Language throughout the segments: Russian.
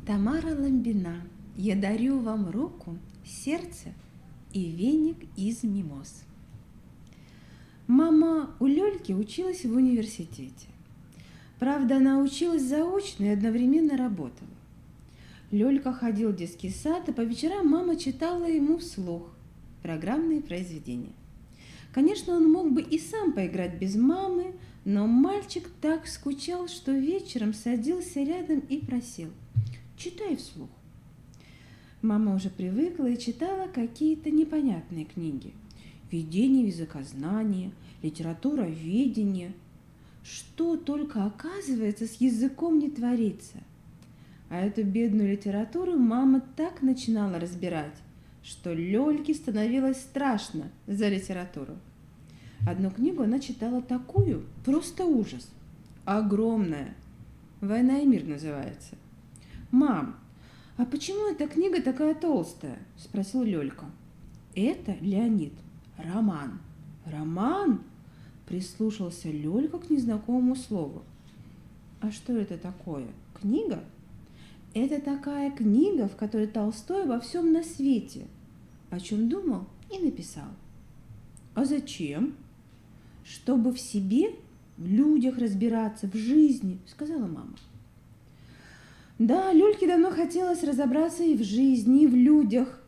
Тамара Ламбина, я дарю вам руку, сердце и веник из мимоз. Мама у Лёльки училась в университете. Правда, она училась заочно и одновременно работала. Лёлька ходил в детский сад, и по вечерам мама читала ему вслух программные произведения. Конечно, он мог бы и сам поиграть без мамы, но мальчик так скучал, что вечером садился рядом и просил: «Читай вслух». Мама уже привыкла и читала какие-то непонятные книги. Введение в языкознание, литературоведение. Что только, оказывается, с языком не творится. А эту бедную литературу мама так начинала разбирать, что Лёльке становилось страшно за литературу. Одну книгу она читала такую, просто ужас. Огромная. «Война и мир» называется. «Мам, а почему эта книга такая толстая?» – спросил Лёлька. «Это, Леонид, роман». «Роман?» – прислушался Лёлька к незнакомому слову. «А что это такое? Книга?» «Это такая книга, в которой Толстой обо всем на свете, о чем думал и написал». «А зачем?» «Чтобы в себе, в людях разбираться, в жизни», – сказала мама. Да, Лёльке давно хотелось разобраться и в жизни, и в людях.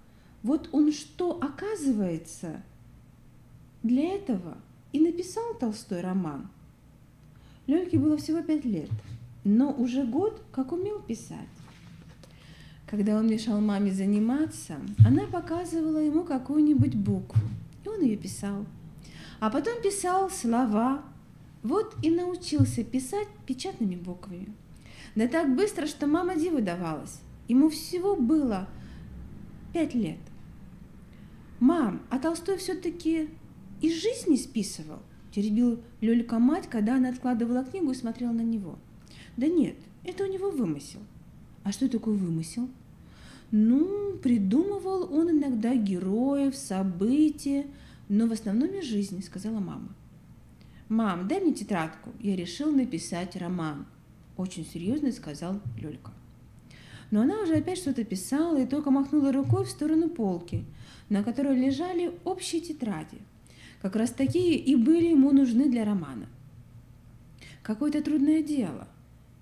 Вот он что, оказывается, для этого и написал Толстой роман. Лёльке было всего 5 лет, но уже год как умел писать. Когда он мешал маме заниматься, она показывала ему какую-нибудь букву, и он ее писал. А потом писал слова. Вот и научился писать печатными буквами. Да так быстро, что мама диву давалась. Ему всего было 5 лет. «Мам, а Толстой все-таки из жизни списывал?» – теребил Лёлька мать, когда она откладывала книгу и смотрела на него. «Да нет, это у него вымысел». «А что такое вымысел?» «Ну, придумывал он иногда героев, события, но в основном из жизни», – сказала мама. «Мам, дай мне тетрадку, я решил написать роман», – очень серьезно сказал Лёлька. Но она уже опять что-то писала и только махнула рукой в сторону полки, на которой лежали общие тетради. Как раз такие и были ему нужны для романа. Какое-то трудное дело,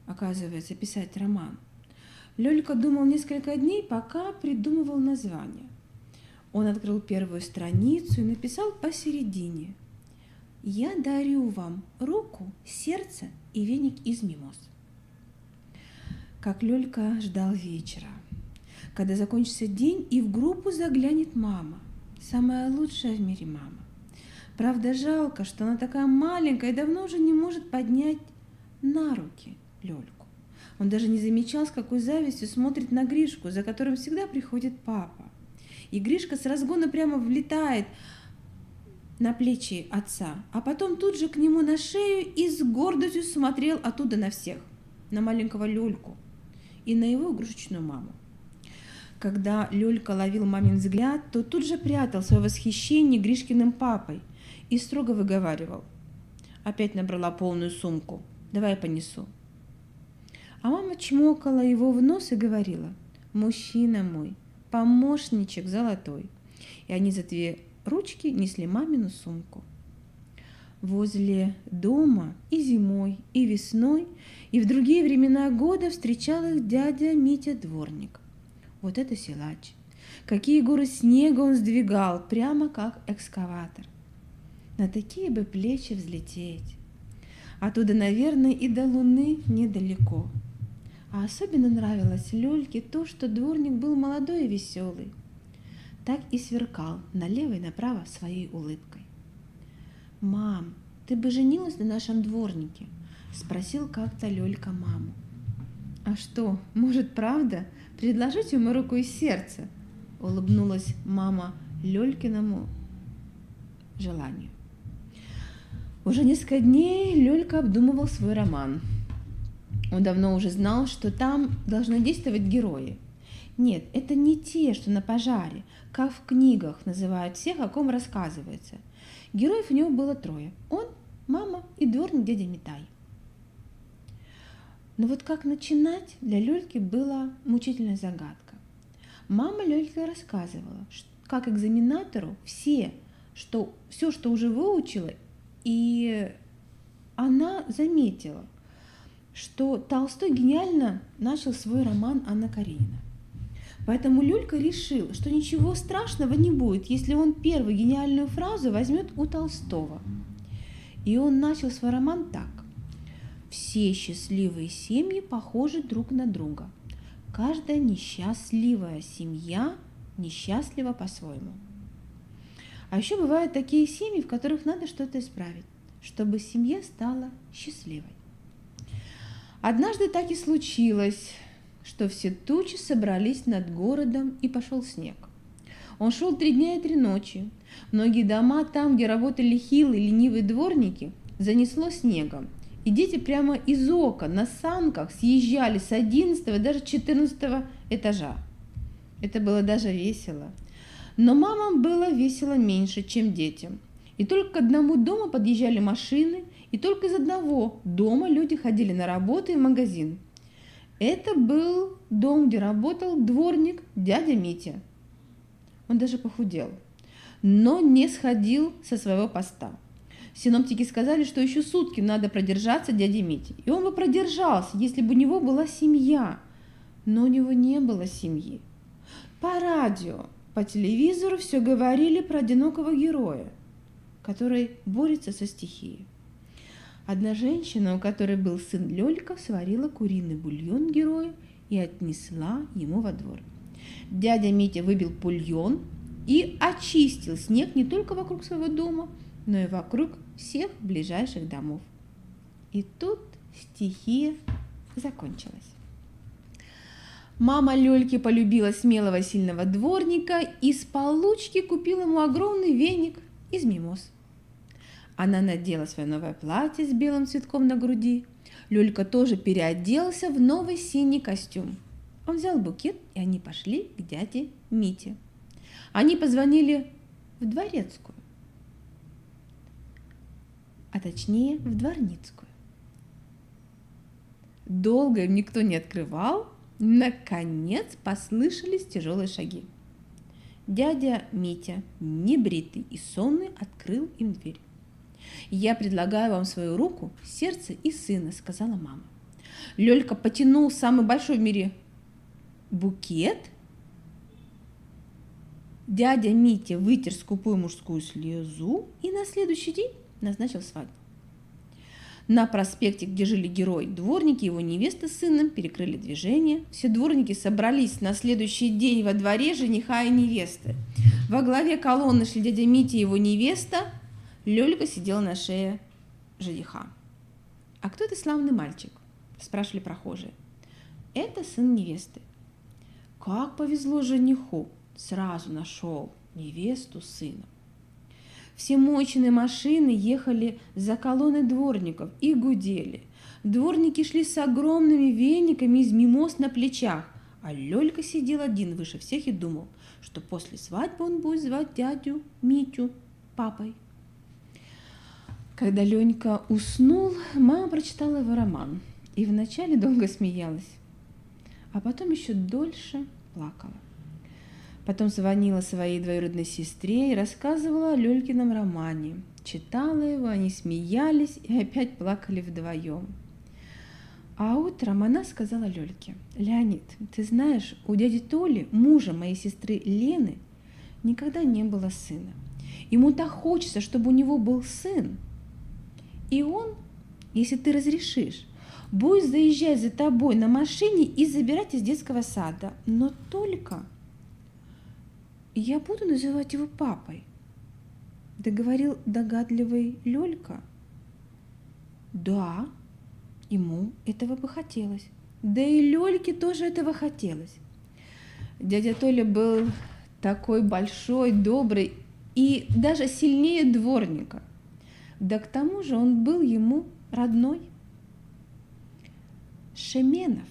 оказывается, писать роман. Лёлька думал несколько дней, пока придумывал название. Он открыл первую страницу и написал посередине: «Я дарю вам руку, сердце и веник из мимоз». Как Лёлька ждал вечера, когда закончится день и в группу заглянет мама, самая лучшая в мире мама. Правда, жалко, что она такая маленькая и давно уже не может поднять на руки Лёльку. Он даже не замечал, с какой завистью смотрит на Гришку, за которым всегда приходит папа. И Гришка с разгона прямо влетает на плечи отца, а потом тут же к нему на шею и с гордостью смотрел оттуда на всех, на маленького Лёльку и на его игрушечную маму. Когда Лёлька ловил мамин взгляд, то тут же прятал свое восхищение Гришкиным папой и строго выговаривал: «Опять набрала полную сумку, давай я понесу». А мама чмокала его в нос и говорила: «Мужчина мой, помощничек золотой». И они за 2 ручки несли мамину сумку. Возле дома и зимой, и весной, и в другие времена года встречал их дядя Митя Дворник. Вот это силач! Какие горы снега он сдвигал, прямо как экскаватор. На такие бы плечи взлететь. Оттуда, наверное, и до Луны недалеко. А особенно нравилось Лёльке то, что Дворник был молодой и веселый. Так и сверкал налево и направо своей улыбкой. «Мам, ты бы женилась на нашем Дворнике?» – спросил как-то Лёлька маму. «А что, может, правда предложить ему руку и сердце?» – улыбнулась мама Лёлькиному желанию. Уже несколько дней Лёлька обдумывал свой роман. Он давно уже знал, что там должны действовать герои. Нет, это не те, что на пожаре, как в книгах называют всех, о ком рассказывается. Героев у него было 3. Он, мама и дворник дядя Митай. Но вот как начинать, для Лёльки была мучительная загадка. Мама Лёльке рассказывала, как экзаменатору все, что уже выучила, и она заметила, что Толстой гениально начал свой роман «Анна Каренина». Поэтому Лёлька решил, что ничего страшного не будет, если он первую гениальную фразу возьмет у Толстого. И он начал свой роман так. «Все счастливые семьи похожи друг на друга. Каждая несчастливая семья несчастлива по-своему». А еще бывают такие семьи, в которых надо что-то исправить, чтобы семья стала счастливой. Однажды так и случилось, что все тучи собрались над городом, и пошел снег. Он шел 3 дня и 3 ночи. Многие дома там, где работали хилые, ленивые дворники, занесло снегом. И дети прямо из окон на санках съезжали с 11 даже 14 этажа. Это было даже весело. Но мамам было весело меньше, чем детям. И только к одному дому подъезжали машины, и только из одного дома люди ходили на работу и в магазин. Это был дом, где работал дворник дядя Митя. Он даже похудел, но не сходил со своего поста. Синоптики сказали, что еще сутки надо продержаться дяде Мите. И он бы продержался, если бы у него была семья. Но у него не было семьи. По радио, по телевизору все говорили про одинокого героя, который борется со стихией. Одна женщина, у которой был сын Лёлька, сварила куриный бульон героя и отнесла ему во двор. Дядя Митя выбил бульон и очистил снег не только вокруг своего дома, но и вокруг всех ближайших домов. И тут стихия закончилась. Мама Лёльки полюбила смелого сильного дворника и с получки купила ему огромный веник из мимоз. Она надела свое новое платье с белым цветком на груди. Лёлька тоже переоделся в новый синий костюм. Он взял букет, и они пошли к дяде Мите. Они позвонили в дворецкую, а точнее в дворницкую. Долго им никто не открывал. Наконец послышались тяжелые шаги. Дядя Митя, небритый и сонный, открыл им дверь. «Я предлагаю вам свою руку, сердце и сына», — сказала мама. Лёлька потянул самый большой в мире букет. Дядя Митя вытер скупую мужскую слезу и на следующий день назначил свадьбу. На проспекте, где жили герои, дворники, его невеста с сыном перекрыли движение. Все дворники собрались на следующий день во дворе жениха и невесты. Во главе колонны шли дядя Митя и его невеста. Лёлька сидела на шее жениха. «А кто это славный мальчик?» – спрашивали прохожие. «Это сын невесты». Как повезло жениху, сразу нашел невесту с сыном. Все мощные машины ехали за колонной дворников и гудели. Дворники шли с огромными вениками из мимоз на плечах, а Лёлька сидел один выше всех и думал, что после свадьбы он будет звать дядю Митю папой. Когда Ленька уснул, мама прочитала его роман и вначале долго смеялась, а потом еще дольше плакала. Потом звонила своей двоюродной сестре и рассказывала о Лёлькином романе. Читала его, они смеялись и опять плакали вдвоем. А утром она сказала Лёльке: «Леонид, ты знаешь, у дяди Толи, мужа моей сестры Лены, никогда не было сына. Ему так хочется, чтобы у него был сын. И он, если ты разрешишь, будет заезжать за тобой на машине и забирать из детского сада. Но только я буду называть его папой», — договорил догадливый Лёлька. Да, ему этого бы хотелось. Да и Лёльке тоже этого хотелось. Дядя Толя был такой большой, добрый и даже сильнее дворника. Да к тому же он был ему родной. «Шеменов»,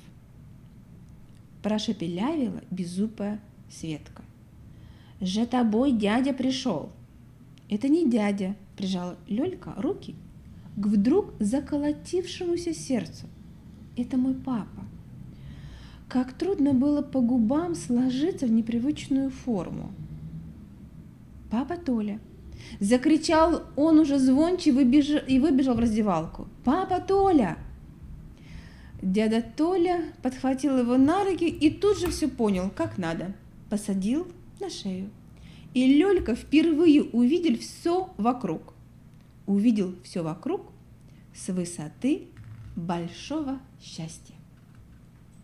– прошепелявила беззубая Светка. «За тобой дядя пришел». «Это не дядя», – прижала Лёлька руки к вдруг заколотившемуся сердцу. это мой папа. Как трудно было по губам сложиться в непривычную форму. Папа Толя. Закричал он уже звонче и выбежал в раздевалку. Папа Толя! Дядя Толя подхватил его на руки и тут же все понял, как надо. Посадил на шею. И Лёлька впервые увидел все вокруг. Увидел все вокруг с высоты большого счастья.